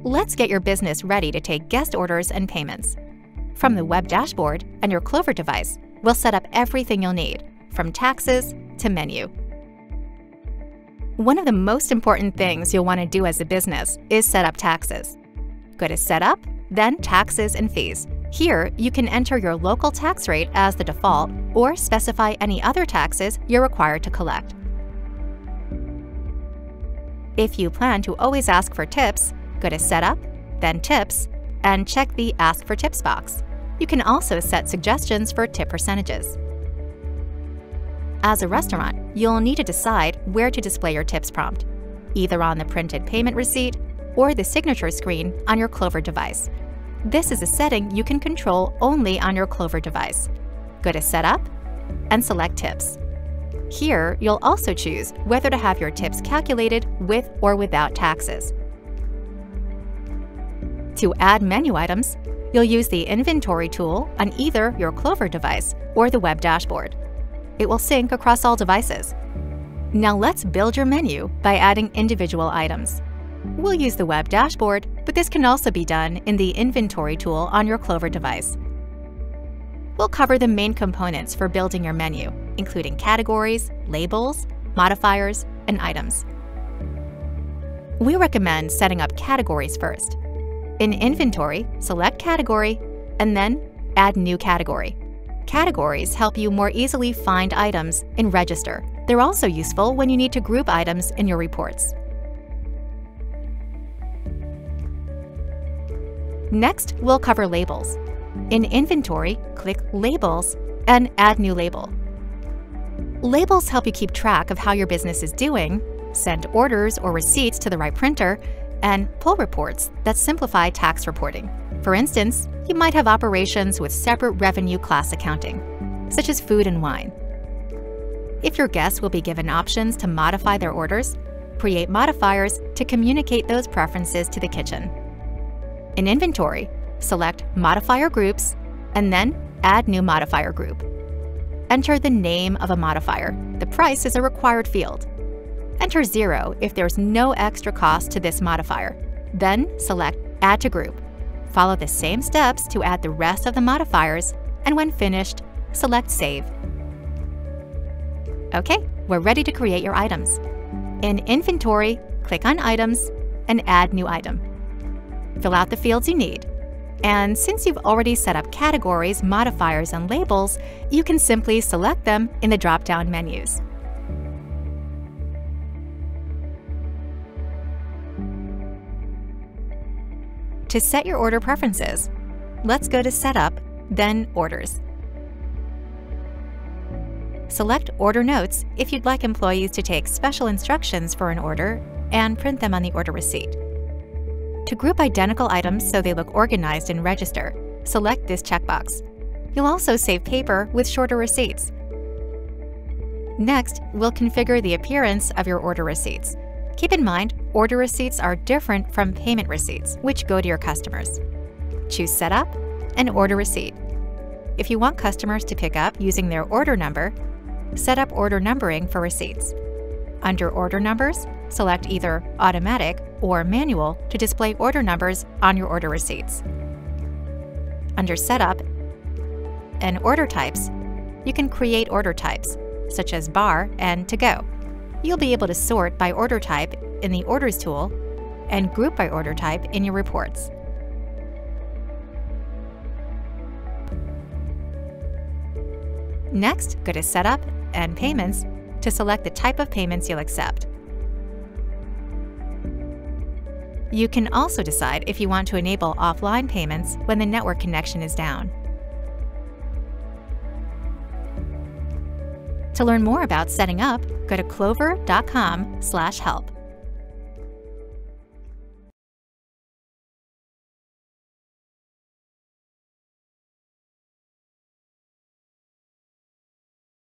Let's get your business ready to take guest orders and payments. From the web dashboard and your Clover device, we'll set up everything you'll need, from taxes to menu. One of the most important things you'll want to do as a business is set up taxes. Go to Setup, then Taxes and Fees. Here, you can enter your local tax rate as the default or specify any other taxes you're required to collect. If you plan to always ask for tips, go to Setup, then Tips, and check the Ask for Tips box. You can also set suggestions for tip percentages. As a restaurant, you'll need to decide where to display your tips prompt, either on the printed payment receipt or the signature screen on your Clover device. This is a setting you can control only on your Clover device. Go to Setup and select Tips. Here, you'll also choose whether to have your tips calculated with or without taxes. To add menu items, you'll use the Inventory tool on either your Clover device or the web dashboard. It will sync across all devices. Now let's build your menu by adding individual items. We'll use the web dashboard, but this can also be done in the Inventory tool on your Clover device. We'll cover the main components for building your menu, including categories, labels, modifiers, and items. We recommend setting up categories first. In Inventory, select Category, and then Add New Category. Categories help you more easily find items in Register. They're also useful when you need to group items in your reports. Next, we'll cover labels. In Inventory, click Labels and Add New Label. Labels help you keep track of how your business is doing, send orders or receipts to the right printer, and pull reports that simplify tax reporting. For instance, you might have operations with separate revenue class accounting, such as food and wine. If your guests will be given options to modify their orders, create modifiers to communicate those preferences to the kitchen. In Inventory, select Modifier Groups and then Add New Modifier Group. Enter the name of a modifier. The price is a required field. Enter 0 if there's no extra cost to this modifier. Then select Add to Group. Follow the same steps to add the rest of the modifiers, and when finished, select Save. Okay, we're ready to create your items. In Inventory, click on Items and Add New Item. Fill out the fields you need. And since you've already set up categories, modifiers, and labels, you can simply select them in the drop-down menus. To set your order preferences, let's go to Setup, then Orders. Select Order Notes if you'd like employees to take special instructions for an order and print them on the order receipt. To group identical items so they look organized in Register, select this checkbox. You'll also save paper with shorter receipts. Next, we'll configure the appearance of your order receipts. Keep in mind, order receipts are different from payment receipts, which go to your customers. Choose Setup and Order Receipt. If you want customers to pick up using their order number, set up order numbering for receipts. Under Order Numbers, select either Automatic or Manual to display order numbers on your order receipts. Under Setup and Order Types, you can create order types, such as Bar and To Go. You'll be able to sort by order type in the Orders tool and group by order type in your reports. Next, go to Setup and Payments to select the type of payments you'll accept. You can also decide if you want to enable offline payments when the network connection is down. To learn more about setting up, go to clover.com/help.